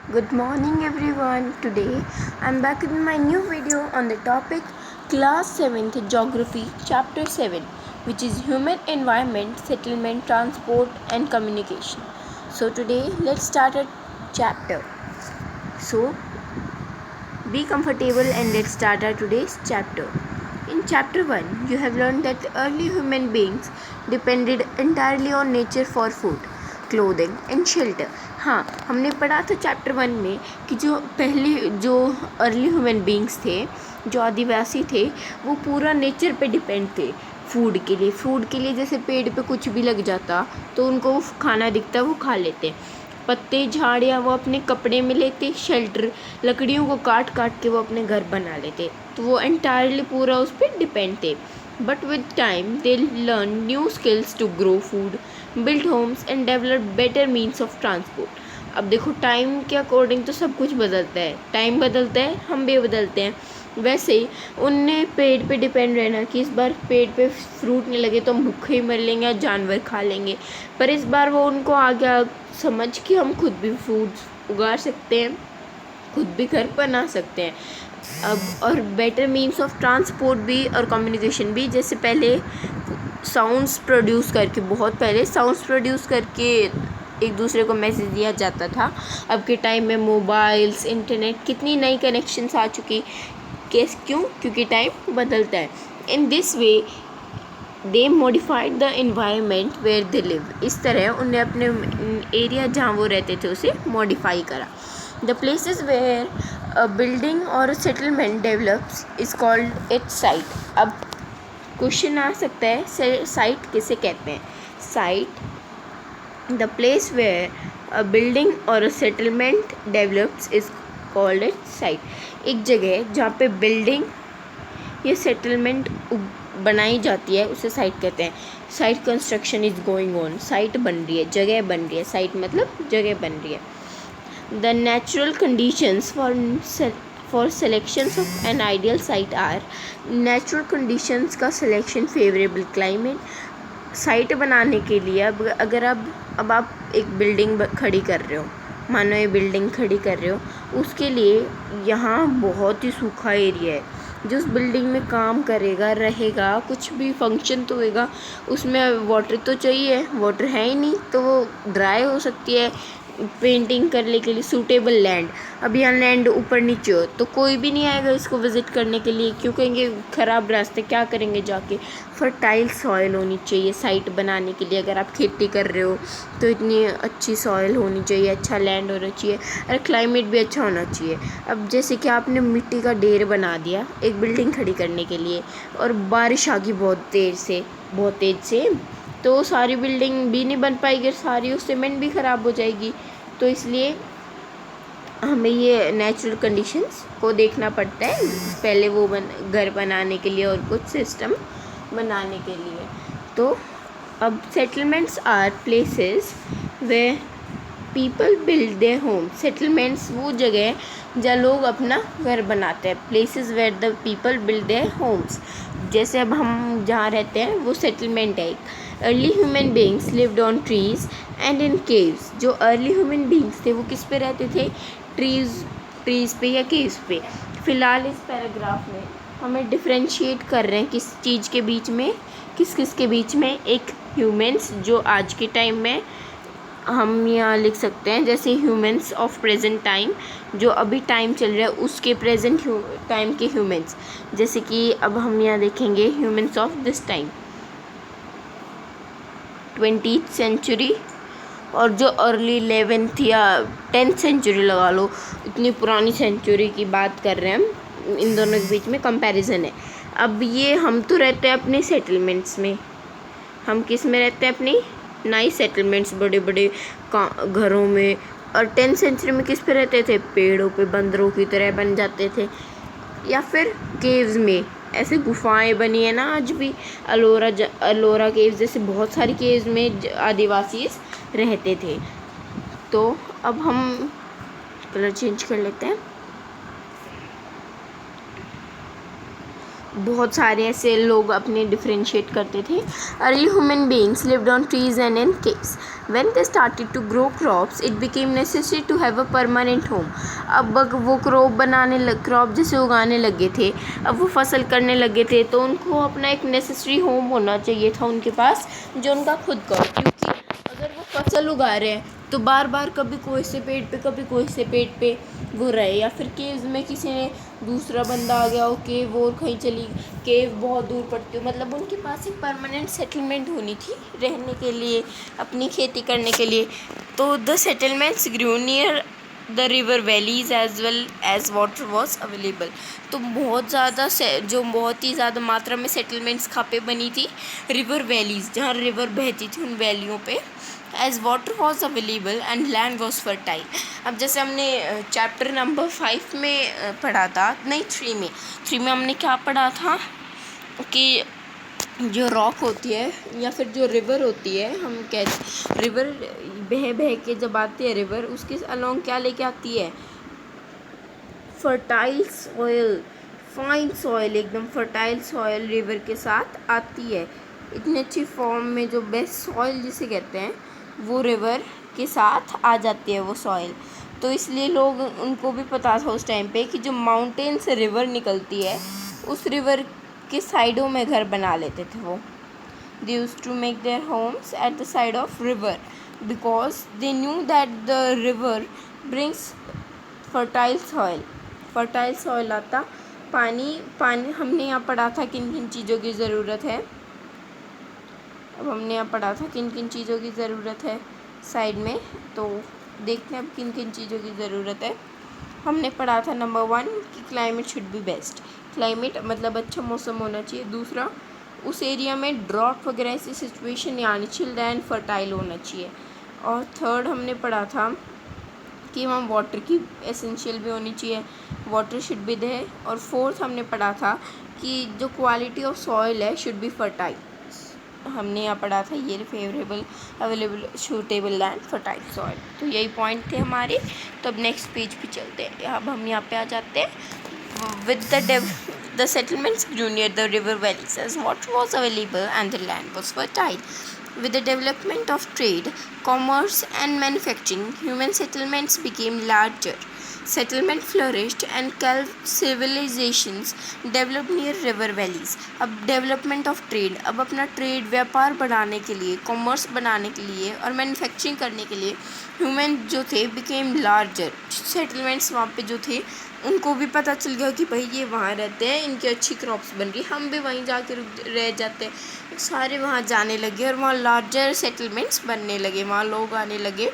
Good morning everyone. Today I'm back with my new video on the topic Class 7th Geography Chapter 7, which is Human Environment, Settlement, Transport and Communication. So today let's start a chapter. So be comfortable and let's start our today's chapter. In chapter 1, you have learned that early human beings depended entirely on nature for food, clothing and shelter. हाँ, हमने पढ़ा था chapter 1 में कि जो early human beings थे, जो आदिवासी थे, वो पूरा नेचर पे डिपेंड थे फूड के लिए जैसे पेड़ पे कुछ भी लग जाता तो उनको खाना दिखता वो खा लेते, पत्ते झाड़ियाँ वो अपने कपड़े में लेते, शेल्टर लकड़ियों को काट काट के वो अपने घर बना लेते, तो वो एंटायरली पूरा उस पर डिपेंड थे. But with time they learn new skills to grow food, build homes and develop better means of transport. अब देखो टाइम के अकॉर्डिंग तो सब कुछ बदलता है, टाइम बदलता है, हम भी बदलते हैं. वैसे ही उनने पेड़ पे डिपेंड रहना कि इस बार पेड़ पे फ्रूट नहीं लगे तो हम भूखे ही मर लेंगे या जानवर खा लेंगे, पर इस बार वो उनको आ गया समझ कि हम खुद भी फूड उगा सकते हैं, खुद भी घर बना सकते हैं. अब और बेटर मीन्स ऑफ ट्रांसपोर्ट भी और कम्युनिकेशन भी, जैसे पहले साउंड्स प्रोड्यूस करके, बहुत पहले साउंड्स प्रोड्यूस करके एक दूसरे को मैसेज दिया जाता था. अब के टाइम में मोबाइल्स, इंटरनेट, कितनी नई कनेक्शंस आ चुकी. क्यों? क्योंकि टाइम बदलता है. In this way they modified the environment where they live. इस तरह उन्हें अपने एरिया जहाँ वो रहते थे उसे मॉडिफाई करा. The places where a building or settlement develops is called its site. अब क्वेश्चन आ सकता है साइट किसे कहते हैं. Site, the place where a building or a settlement develops is called its site. एक जगह जहाँ पे बिल्डिंग या सेटलमेंट बनाई जाती है उसे साइट कहते हैं. Site construction is going on. Site बन रही है, जगह बन रही है. साइट मतलब जगह बन रही है. The natural conditions for selections of an ideal site are. Natural conditions का सिलेक्शन, फेवरेबल क्लाइमेट. साइट बनाने के लिए अगर अब आप एक बिल्डिंग खड़ी कर रहे हो, मानो ये बिल्डिंग खड़ी कर रहे हो, उसके लिए यहाँ बहुत ही सूखा एरिया है. जो उस बिल्डिंग में काम करेगा, रहेगा, कुछ भी फंक्शन तो होएगा, उसमें वाटर तो चाहिए. वाटर है ही नहीं तो वो ड्राई हो सकती है. पेंटिंग करने के लिए सूटेबल लैंड. अब यहाँ लैंड ऊपर नीचे हो तो कोई भी नहीं आएगा इसको विज़िट करने के लिए. क्यों कहेंगे ख़राब रास्ते, क्या करेंगे जाके. फर्टाइल सॉइल होनी चाहिए साइट बनाने के लिए. अगर आप खेती कर रहे हो तो इतनी अच्छी सॉइल होनी चाहिए, अच्छा लैंड होना चाहिए, और क्लाइमेट भी अच्छा होना चाहिए. अब जैसे कि आपने मिट्टी का ढेर बना दिया एक बिल्डिंग खड़ी करने के लिए, और बारिश आ गई बहुत तेज़ से, तो सारी बिल्डिंग भी नहीं बन पाएगी, सारी उस सीमेंट भी ख़राब हो जाएगी. तो इसलिए हमें ये नेचुरल कंडीशंस को देखना पड़ता है पहले वो घर बनाने के लिए और कुछ सिस्टम बनाने के लिए. तो अब settlements are places where people build their home. Settlements वो जगह है जहाँ लोग अपना घर बनाते हैं. Places where the people build their homes. जैसे अब हम जहाँ रहते हैं वो सेटलमेंट है. Early human beings lived on trees and in caves. जो अर्ली ह्यूमन बींग्स थे वो किस पे रहते थे? ट्रीज़ पे या केव्स पे. फ़िलहाल इस पैराग्राफ में हमें डिफ्रेंशिएट कर रहे हैं किस चीज़ के बीच में, किस के बीच में. एक ह्यूमन्स जो आज के टाइम में हम यहाँ लिख सकते हैं, जैसे ह्यूमन्स ऑफ प्रेजेंट टाइम, जो अभी टाइम चल रहा है उसके प्रेजेंट टाइम के ह्यूमन्स. जैसे कि अब हम यहाँ देखेंगे humans of this time 20th century, और जो अर्ली 11th या 10th सेंचुरी लगा लो, इतनी पुरानी सेंचुरी की बात कर रहे हैं हम. इन दोनों के बीच में कंपैरिजन है. अब ये हम तो रहते हैं अपने सेटलमेंट्स में. हम किस में रहते हैं? अपनी नाइस सेटलमेंट्स, बड़े बड़े घरों में. और 10th सेंचुरी में किस पे रहते थे? पेड़ों पे बंदरों की तरह बन जाते थे, या फिर केव्स में. ऐसे गुफाएं बनी है ना आज भी, अलोरा केव्स जैसे बहुत सारी केव्स में आदिवासी रहते थे. तो अब हम कलर चेंज कर लेते हैं. बहुत सारे ऐसे लोग अपने डिफ्रेंशिएट करते थे। Early human beings lived on trees and in caves. When they started to grow crops it became necessary to have a permanent home. अब वो क्रॉप जैसे उगाने लगे थे, अब वो फसल करने लगे थे, तो उनको अपना एक नेसेसरी होम होना चाहिए था उनके पास, जो उनका खुद का हो। क्योंकि अगर वो फसल उगा रहे हैं तो बार बार कभी कोई से पेड़ पे कभी कोई से पेड़ पे वो रहे, या फिर केव्स में किसी ने दूसरा बंदा आ गया हो, केव और कहीं चली, केव बहुत दूर पड़ती हो, मतलब उनके पास एक परमानेंट सेटलमेंट होनी थी रहने के लिए, अपनी खेती करने के लिए। तो the settlements grew near the river valleys as well as water was available. तो बहुत ही ज़्यादा मात्रा में सेटलमेंट्स कहाँ पे बनी थी? रिवर वैलीज, जहाँ रिवर बहती थी उन वैलियों पे। As water was available and land was fertile. अब जैसे हमने चैप्टर नंबर 5 में पढ़ा था, नहीं 3 में हमने क्या पढ़ा था कि जो रॉक होती है या फिर जो रिवर होती है, हम कहते रिवर बह के जब आती है रिवर, उसके अलोंग क्या लेके आती है? फर्टाइल सॉइल, फाइन सॉइल, एकदम फर्टाइल सॉइल रिवर के साथ आती है। इतनी अच्छी फॉर्म में जो बेस्ट सॉइल जिसे कहते हैं, वो रिवर के साथ आ जाती है वो सॉइल। तो इसलिए लोग, उनको भी पता था उस टाइम पे कि जो माउंटेन से रिवर निकलती है, उस रिवर के साइडों में घर बना लेते थे वो। They used to make their homes at the side of river because they knew that the river brings fertile soil. Fertile soil आता पानी हमने यहाँ पढ़ा था किन किन चीज़ों की ज़रूरत है। अब हमने यहाँ पढ़ा था किन किन चीज़ों की ज़रूरत है साइड में, तो देखते हैं अब किन किन चीज़ों की ज़रूरत है। हमने पढ़ा था नंबर 1 कि climate should be best. Climate मतलब अच्छा मौसम होना चाहिए। दूसरा, उस एरिया में ड्रॉट वगैरह ऐसी सिचुएशन यानी चिल्ड एंड फर्टाइल होना चाहिए। और थर्ड हमने पढ़ा था कि वहाँ वाटर की एसेंशियल भी होनी चाहिए, वाटर शुड बी देयर। और फोर्थ हमने पढ़ा था कि जो क्वालिटी ऑफ सॉइल है शुड बी फर्टाइल। हमने यहाँ पढ़ा था ये favourable, available, suitable land, fertile soil. तो यही पॉइंट थे हमारे। तो अब नेक्स्ट पेज पे चलते हैं। अब हम यहाँ पे आ जाते हैं। With the settlements grew near the river valleys as water was available and the land was fertile. With the development of trade, commerce and manufacturing, human settlements became larger. Settlement flourished and civilizations developed near river valleys. अब development of trade, अब अपना trade व्यापार बढ़ाने के लिए, commerce बनाने के लिए और मैन्युफैक्चरिंग करने के लिए ह्यूमन जो थे बिकेम लार्जर। सेटलमेंट्स वहाँ पे जो थे उनको भी पता चल गया कि भाई ये वहाँ रहते हैं, इनकी अच्छी क्रॉप्स बन रही, हम भी वहीं जाके रह जाते हैं। सारे वहाँ जाने लगे और वहाँ लार्जर सेटलमेंट्स बनने लगे, वहाँ लोग आने लगे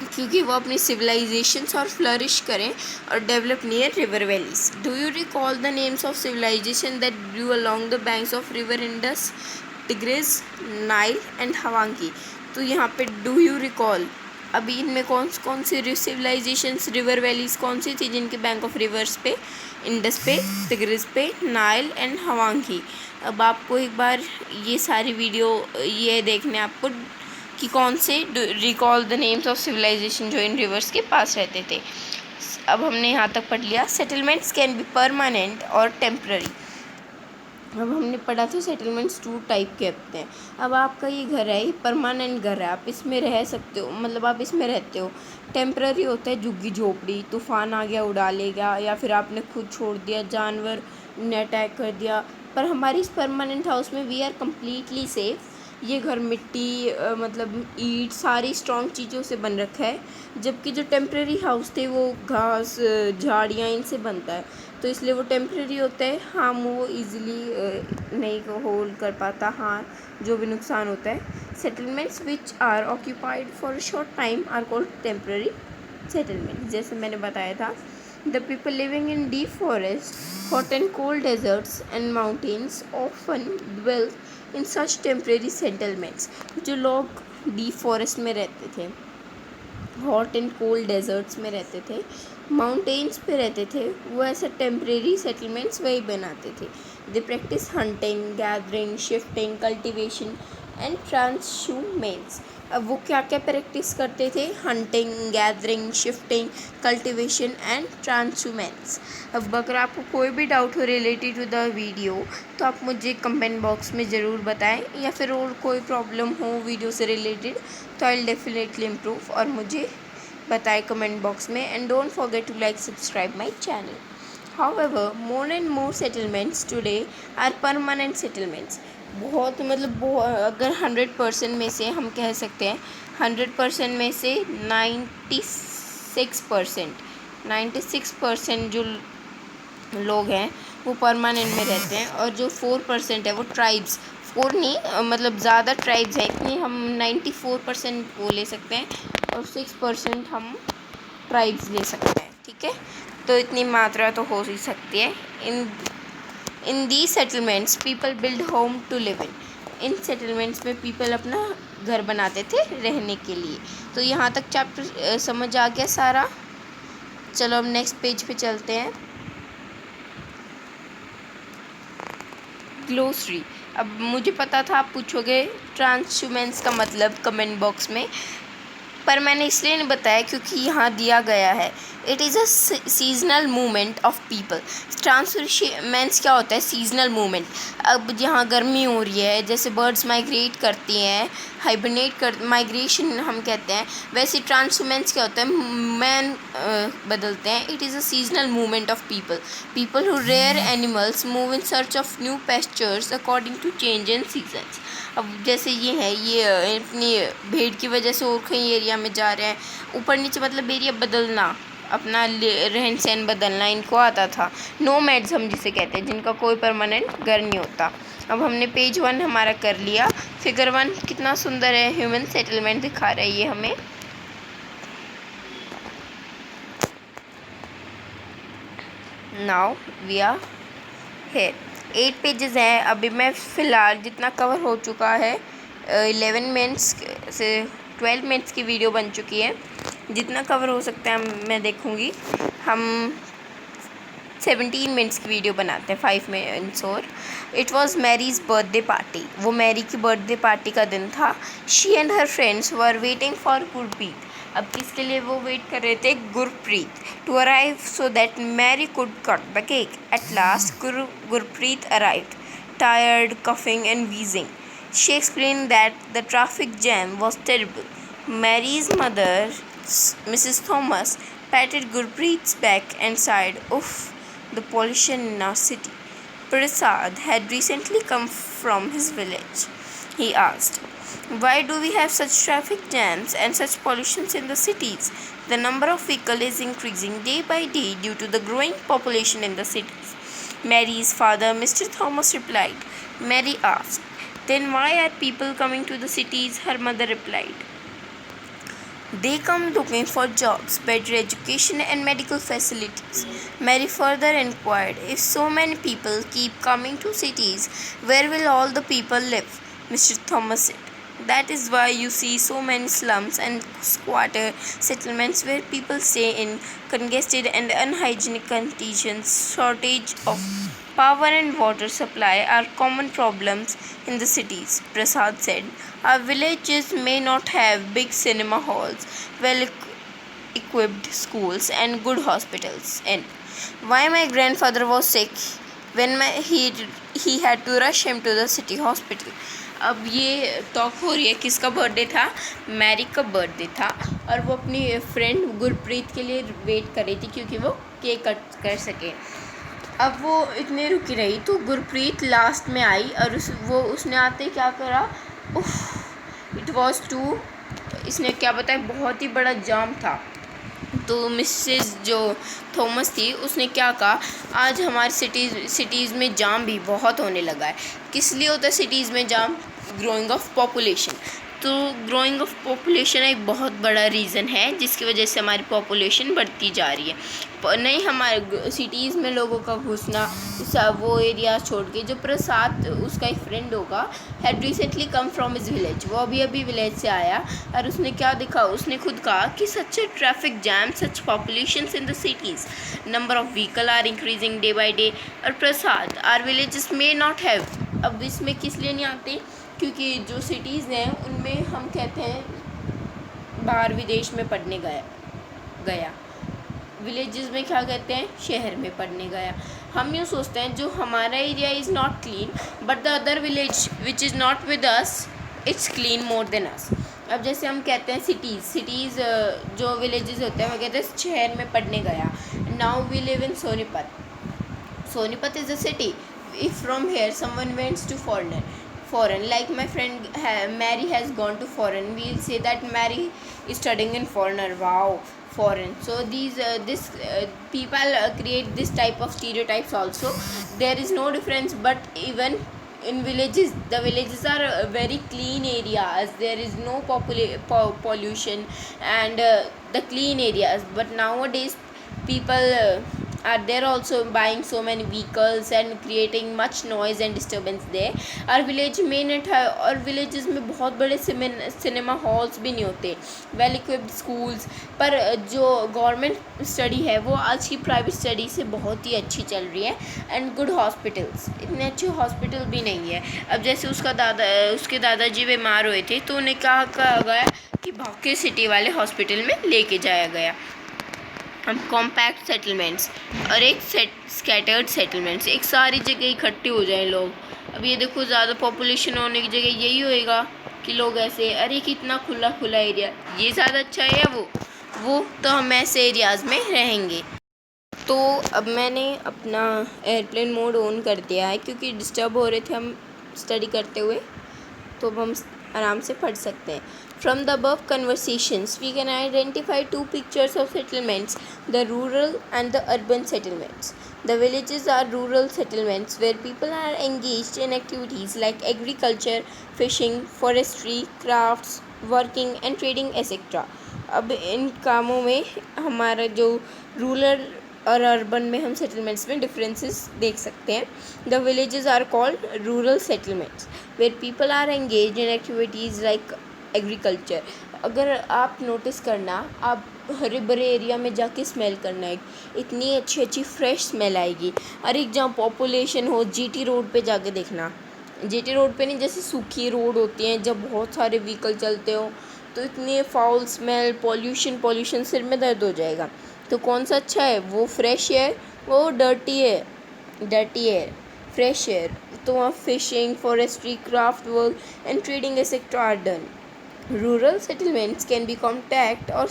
क्योंकि वो अपनी सिविलाइजेशंस और फ्लरिश करें और develop near river valleys. Do you recall the names of civilisation that grew along the banks of river Indus, Tigris, Nile and Hwang? तो यहाँ पे डू यू रिकॉल, अभी इनमें कौन सी सिविलाइजेशंस, रिवर वैलीज कौन सी थी जिनके बैंक ऑफ रिवर्स पे? इंडस पे, टिग्रिस पे, नाइल एंड हवांगी। अब आपको एक बार ये सारी वीडियो ये देखने आपको कि कौन से recall the names of civilisation जो इन रिवर्स के पास रहते थे। अब हमने यहाँ तक पढ़ लिया। सेटलमेंट्स कैन बी परमानेंट और टेम्पररी। अब हमने पढ़ा था सेटलमेंट्स 2 टाइप के होते हैं। अब आपका ये घर है, ये परमानेंट घर है, आप इसमें रह सकते हो, मतलब आप इसमें रहते हो। टेम्पररी होता है झुग्गी झोपड़ी, तूफान आ गया उड़ा लेगा, या फिर आपने खुद छोड़ दिया, जानवर ने अटैक कर दिया। पर हमारी इस परमानेंट हाउस में वी आर कम्प्लीटली सेफ। ये घर मिट्टी मतलब ईंट सारी स्ट्रॉन्ग चीज़ों से बन रखा है, जबकि जो टेम्प्रेरी हाउस थे वो घास झाड़ियाँ इनसे बनता है, तो इसलिए वो टेम्प्रेरी होता है। हाँ, वो इजीली नहीं को होल्ड कर पाता, हाँ जो भी नुकसान होता है। Settlements which are occupied for a short time are called temporary settlement. जैसे मैंने बताया था, the people living in deep forest, hot and cold deserts and mountains often dwell in such temporary settlements. जो लोग डीप फॉरेस्ट में रहते थे, hot and cold desserts में रहते थे, माउंटेन्स पे रहते थे, वो ऐसा टेम्प्रेरी सेटलमेंट्स वही बनाते थे। They practice hunting, gathering, shifting, cultivation and transhumance. अब वो क्या क्या प्रैक्टिस करते थे? Hunting, gathering, shifting, cultivation and transhumance. अब अगर आपको कोई भी डाउट हो रिलेटेड टू द वीडियो तो आप मुझे कमेंट बॉक्स में ज़रूर बताएं, या फिर और कोई प्रॉब्लम हो वीडियो से रिलेटेड तो आई विल डेफिनेटली इम्प्रूव, और मुझे बताएं कमेंट बॉक्स में। And don't forget to like subscribe my channel. However, more and more settlements today are permanent settlements. बहुत मतलब अगर 100% में से हम कह सकते हैं 100% में से 96% जो लोग हैं वो परमानेंट में रहते हैं, और जो 4% है वो ट्राइब्स, 4 नहीं मतलब ज़्यादा ट्राइब्स हैं, इतनी हम 94% वो ले सकते हैं और 6% हम ट्राइब्स ले सकते हैं। ठीक है, तो इतनी मात्रा तो हो ही सकती है। In the settlements people build home to live in settlements में पीपल अपना घर बनाते थे रहने के लिए। तो यहाँ तक चैप्टर समझ आ गया सारा। चलो अब नेक्स्ट पेज पे चलते हैं। ग्लोसरी। अब मुझे पता था आप पूछोगे ट्रांसहुमेंस का मतलब कमेंट बॉक्स में, पर मैंने इसलिए नहीं बताया क्योंकि यहाँ दिया गया है। It is a seasonal movement of people. Transhumance क्या होता है? Seasonal movement. अब यहाँ गर्मी हो रही है, जैसे बर्ड्स माइग्रेट करती हैं, माइग्रेशन हम कहते हैं, वैसे ट्रांसहुमेंस क्या होता है? मैन बदलते हैं। It is a seasonal movement of people who rear animals move in search of new pastures according to change in seasons. अब जैसे ये अपनी भीड़ की वजह से और कहीं एरिया में जा रहे हैं, ऊपर नीचे मतलब एरिया बदलना, अपना रहन सहन बदलना इनको आता था। नोमैड्स हम जिसे कहते हैं, जिनका कोई परमानेंट घर नहीं होता। अब हमने पेज 1 हमारा कर लिया। फिगर 1 कितना सुंदर है, ह्यूमन सेटलमेंट दिखा रहा है ये हमें। Now we are here. 8 pages हैं। अभी मैं फ़िलहाल जितना कवर हो चुका है 11 मिनट्स से 12 मिनट्स की वीडियो बन चुकी है। जितना कवर हो सकता है मैं देखूँगी। हम 17 मिनट्स की वीडियो बनाते हैं, 5 मिनट्स। और it was Mary's birthday party. वो मैरी की बर्थडे पार्टी का दिन था। She and her friends were waiting for Gurpreet. अब किसके लिए वो वेट कर रहे थे? Gurpreet to arrive so that Mary could cut the cake. At last Gurpreet arrived, tired, coughing and wheezing. She explained that the traffic jam was terrible. Mary's mother, Mrs. Thomas, patted Gurpreet's back and sighed, "Oof, the pollution in our city." Prasad had recently come from his village. He asked, "Why do we have such traffic jams and such pollutions in the cities? The number of vehicles is increasing day by day due to the growing population in the cities." Mary's father, Mr. Thomas, replied. Mary asked, "Then why are people coming to the cities?" Her mother replied, "They come looking for jobs, better education and medical facilities." Mary further inquired, "If so many people keep coming to cities, where will all the people live?" Mr. Thomas said, "That is why you see so many slums and squatter settlements where people stay in congested and unhygienic conditions. Shortage of power and water supply are common problems in the cities." Prasad said, "Our villages may not have big cinema halls, well-equipped schools and good hospitals. And why my grandfather was sick when he had to rush him to the city hospital." अब ये talk हो रही है किसका birthday था? Mary का birthday था, और वो अपनी फ्रेंड गुरप्रीत के लिए वेट कर रही थी क्योंकि वो केक कट कर सके। अब वो इतने रुकी रही तो गुरप्रीत लास्ट में आई, और उसने आते क्या करा, इट वॉज टू, इसने क्या बताया, बहुत ही बड़ा जाम था। तो मिसेस जो थॉमस थी उसने क्या कहा, आज हमारी सिटीज़ में जाम भी बहुत होने लगा है। किस लिए होता है सिटीज़ में जाम? Growing of population. तो ग्रोइंग ऑफ पॉपुलेशन एक बहुत बड़ा रीज़न है जिसकी वजह से हमारी पॉपुलेशन बढ़ती जा रही है। नहीं, हमारे सिटीज़ में लोगों का घुसना, वो एरिया छोड़ के। जो प्रसाद, उसका एक फ्रेंड होगा, had recently come from his village, वो अभी विलेज से आया, और उसने क्या देखा, उसने खुद कहा कि such traffic jam, such populations in the cities, number of vehicle are increasing day by day. और Prasad, are villages may not have. अब इसमें किस लिए नहीं आते? क्योंकि जो सिटीज़ हैं उनमें हम कहते हैं बाहर विदेश में पढ़ने गया। विलेजेस में क्या कहते हैं, शहर में पढ़ने गया। हम यूँ सोचते हैं जो हमारा area is not clean but the other village which is not with us it's clean more than us. अब जैसे हम कहते हैं सिटीज़ जो विलेजेस होते हैं वो कहते हैं शहर में पढ़ने गया। Now we live in Sonipat. Sonipat is a city. If from here someone went to foreign, like my friend Mary has gone to foreign, we'll say that Mary is studying in foreigner. Wow, foreign. So this people create this type of stereotypes also. There is no difference, but even in villages, the villages are very clean areas. There is no pollution and the clean areas. But nowadays people are there also buying so many vehicles and creating much noise and disturbance there. और village में नहीं था, और villages में बहुत बड़े cinema halls भी नहीं होते, वेल इक्विप्ड स्कूल्स। पर जो गवर्नमेंट स्टडी है वो आज की प्राइवेट स्टडी से बहुत ही अच्छी चल रही है। एंड गुड हॉस्पिटल्स, इतने अच्छे हॉस्पिटल भी नहीं है। अब जैसे उसके दादाजी बीमार हुए थे तो उन्हें कहा गया कि भाग सिटी वाले हॉस्पिटल में लेके जाया गया। हम कॉम्पैक्ट सेटलमेंट्स और एक स्कैटर्ड सेटलमेंट्स, एक सारी जगह इकट्ठे हो जाए लोग। अब ये देखो ज़्यादा पॉपुलेशन होने की जगह यही होएगा कि लोग ऐसे, अरे कितना खुला खुला एरिया, ये ज़्यादा अच्छा है या वो तो हम ऐसे एरियाज़ में रहेंगे। तो अब मैंने अपना एयरप्लेन मोड ऑन कर दिया है क्योंकि डिस्टर्ब हो रहे थे हम स्टडी करते हुए, तो अब हम आराम से पढ़ सकते हैं। From the above conversations, we can identify two pictures of settlements, the rural and the urban settlements. The villages are rural settlements where people are engaged in activities like agriculture, fishing, forestry, crafts, working and trading etc. अब इन कामों में हमारा जो rural और urban में हम settlements में differences देख सकते हैं। The villages are called rural settlements where people are engage in activities like agriculture. अगर आप नोटिस करना, आप हरे भरे एरिया में जाके स्मेल करना, है इतनी अच्छी अच्छी फ्रेश स्मेल आएगी। और एक जहाँ पॉपुलेशन हो, जीटी रोड पे जाके देखना, जीटी रोड पे नहीं, जैसे सूखी रोड होती हैं जब बहुत सारे व्हीकल चलते हो तो इतनी फाउल स्मेल, पॉल्यूशन, सिर में दर्द हो जाएगा। तो कौन सा अच्छा है, वो फ्रेश एयर, वो डर्टी एयर, फ्रेश एयर। तो वहाँ fishing, forestry, craft work and trading etcetera are done. Rural settlements can be compact और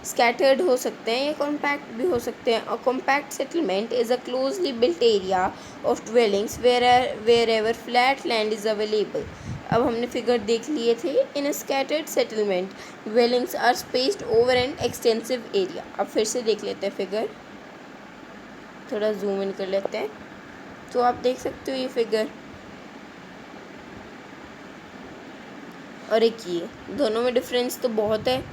स्कैटर्ड हो सकते हैं या कॉम्पैक्ट भी हो सकते हैं। और compact settlement is a closely built area of dwellings wherever flat land is available. अब हमने फिगर देख लिए थे। In a scattered settlement dwellings are spaced over an extensive area. अब फिर से देख लेते हैं फिगर, थोड़ा जूम इन कर लेते हैं तो आप देख सकते हो ये फिगर और एक ये, दोनों में डिफरेंस तो बहुत है,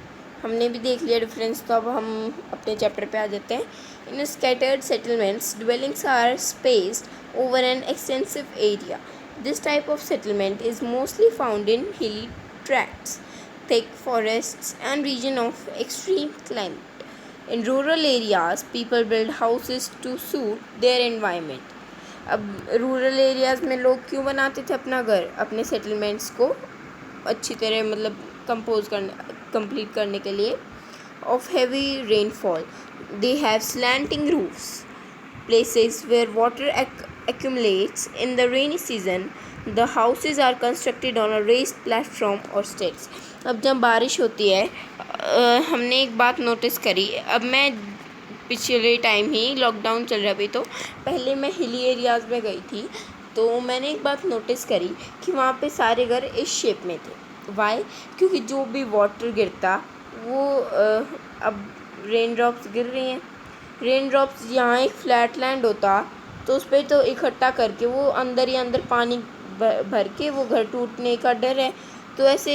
हमने भी देख लिया डिफरेंस। तो अब हम अपने चैप्टर पे आ जाते हैं। In scattered settlements dwellings are spaced over an extensive area. This type of settlement is mostly found in hilly tracts, thick forests and region of extreme climate. In rural areas, people build houses to suit their environment. अब rural areas में लोग क्यों बनाते थे अपना घर, अपने settlements को अच्छी तरह मतलब कंप्लीट करने के लिए। Of heavy rainfall they have slanting roofs, places where water accumulates in the rainy season. The houses are constructed on a raised platform or stilts. अब जब बारिश होती है हमने एक बात नोटिस करी। अब मैं पिछले टाइम ही लॉकडाउन चल रहा भी, तो पहले मैं हिली एरियाज़ में गई थी तो मैंने एक बात नोटिस करी कि वहाँ पे सारे घर इस शेप में थे। वाई? क्योंकि जो भी वाटर गिरता वो अब रेन ड्रॉप्स गिर रही हैं, रेन ड्रॉप्स यहाँ एक फ्लैट लैंड होता तो उस पर तो इकट्ठा करके वो अंदर ही अंदर पानी भर के वो घर टूटने का डर है, तो ऐसे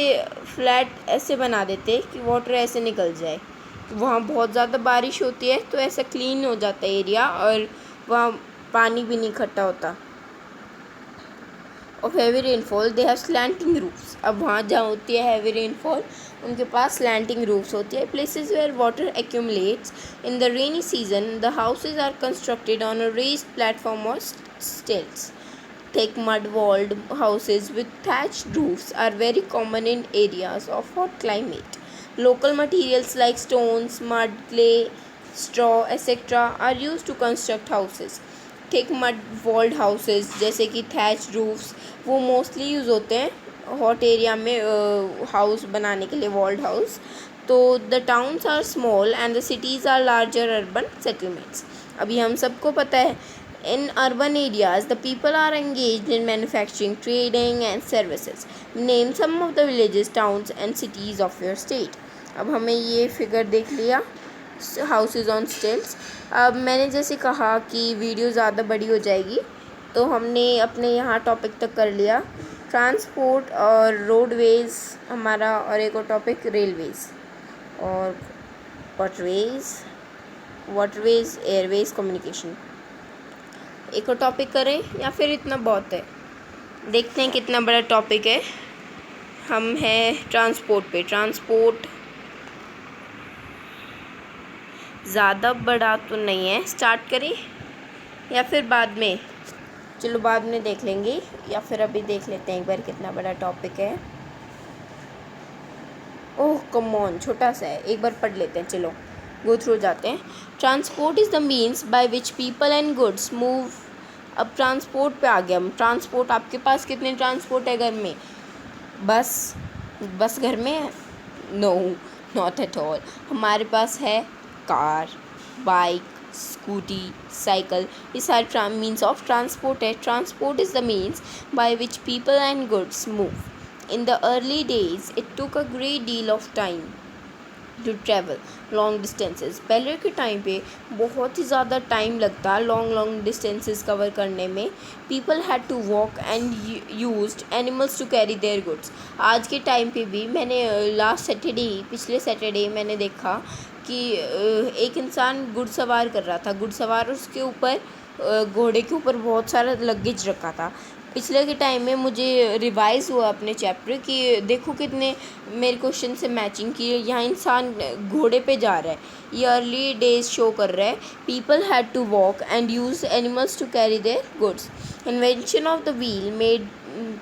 फ्लैट ऐसे बना देते कि वाटर ऐसे निकल जाए। वहाँ बहुत ज़्यादा बारिश होती है तो ऐसा क्लीन हो जाता है एरिया और वहाँ पानी भी नहीं इकट्ठा होता। Of heavy rainfall they have slanting roofs. अब वहाँ जहाँ होती है हैवी रेनफॉल उनके पास स्लैंटिंग रूफ्स होती है। Places where water accumulates in the rainy season the houses are constructed on a raised platform और stilts. Thick mud-walled houses with thatched roofs are very common in areas of hot climate. Local materials like stones, mud, clay, straw, etc. are used to construct houses. Thick mud walled houses जैसे कि thatch roofs वो mostly use होते हैं hot area में house बनाने के लिए, walled house. तो the towns are small and the cities are larger urban settlements. अभी हम सबको पता है in urban areas the people are engaged in manufacturing, trading and services. Name some of the villages, towns and cities of your state. अब हमें ये figure देख लिया हाउसेज ऑन स्टिल्स. अब मैंने जैसे कहा कि वीडियो ज़्यादा बड़ी हो जाएगी तो हमने अपने यहाँ टॉपिक तक कर लिया. ट्रांसपोर्ट और रोडवेज़ हमारा, और एक और टॉपिक रेलवेज़ और वाटरवेज़ एयरवेज़ कम्युनिकेशन. एक और टॉपिक करें या फिर इतना बहुत है? देखते हैं कितना बड़ा टॉपिक है. हम हैं ट्रांसपोर्ट पे. ट्रांसपोर्ट ज़्यादा बड़ा तो नहीं है. स्टार्ट करें या फिर बाद में? चलो बाद में देख लेंगे, या फिर अभी देख लेते हैं एक बार कितना बड़ा टॉपिक है. ओह कम ऑन, छोटा सा है, एक बार पढ़ लेते हैं. चलो गो थ्रू जाते हैं. Transport is the means by which people and goods move. अब ट्रांसपोर्ट पे आ गया हम. ट्रांसपोर्ट, आपके पास कितने ट्रांसपोर्ट है घर में? बस घर में है? No, not at all. हमारे पास है कार, बाइक, स्कूटी, साइकिल. ये सारे मीन्स ऑफ ट्रांसपोर्ट है. Transport is the means by which people and goods move. In the early days, it took a great deal of time to travel long distances. पहले के time पे बहुत ही ज़्यादा time लगता long distances cover करने में. People had to walk and used animals to carry their goods. आज के टाइम पे भी मैंने पिछले सैटरडे मैंने देखा कि एक इंसान घुड़सवार कर रहा था. घुड़सवार उसके ऊपर घोड़े के ऊपर बहुत सारा लगेज रखा था. पिछले के टाइम में मुझे रिवाइज़ हुआ अपने चैप्टर कि देखो कितने मेरे क्वेश्चन से मैचिंग की. यहाँ इंसान घोड़े पे जा रहा है. ये अर्ली डेज शो कर रहा है. People had to walk and use animals to carry their goods. Invention of the wheel made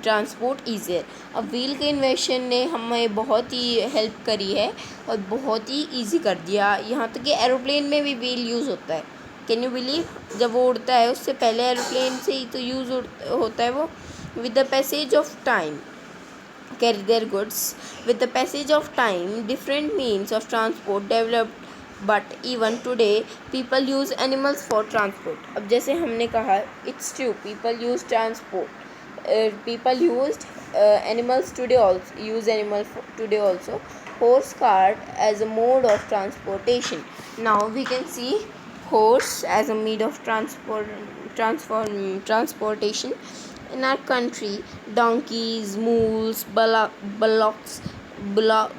transport easier. अब व्हील के इन्वेंशन ने हमें बहुत ही हेल्प करी है और बहुत ही ईजी कर दिया. यहाँ तक कि एरोप्लेन में भी व्हील यूज़ होता है. Can you believe? जब वो उड़ता है उससे पहले एरोप्लेन से ही तो यूज़ होता है वो. With the passage of time carry their goods. With the passage of time different means of transport developed, but even today people use animals for transport. अब जैसे हमने कहा it's true, people use people used animals today also, use animals today also. Horse cart as a mode of transportation. Now we can see horse as a mode of transportation in our country. Donkeys, mules,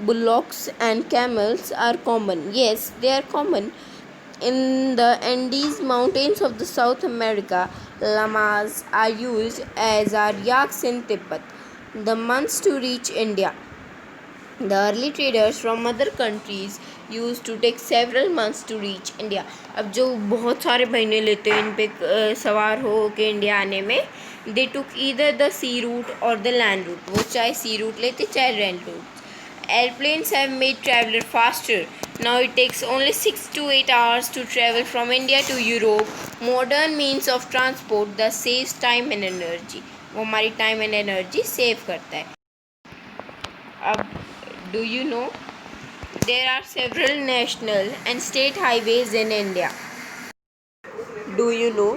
bullocks and camels are common. Yes, they are common. In the Andes mountains of the South America, llamas are used, as are yaks in Tibet. The months to reach India. The early traders from other countries used to take several months to reach India. अब जो बहुत सारे महीने लेते हैं इन पे सवार हो के इंडिया आने में, they took either the sea route or the land route. वो चाहे sea route लेते चाहे land route. Airplanes have made traveler faster. Now it takes only 6 to 8 hours to travel from India to Europe. Modern means of transport that saves time and energy. वो हमारी time and energy save करता है. अब do you know there are several national and state highways in India? Do you know?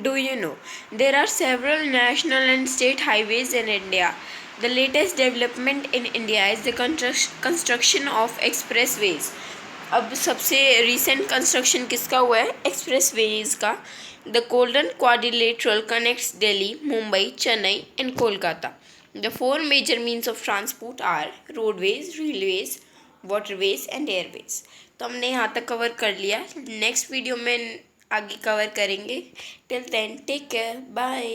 Do you know there are several national and state highways in India? The latest development in India is the construction of expressways. अब सबसे recent construction किसका हुआ है? Expressways का. The Golden Quadrilateral connects Delhi, Mumbai, Chennai and Kolkata. The four major means of transport are roadways, railways, waterways and airways. तो हमने यहाँ तक कवर कर लिया. नेक्स्ट वीडियो में आगे कवर करेंगे. Till then take care, bye.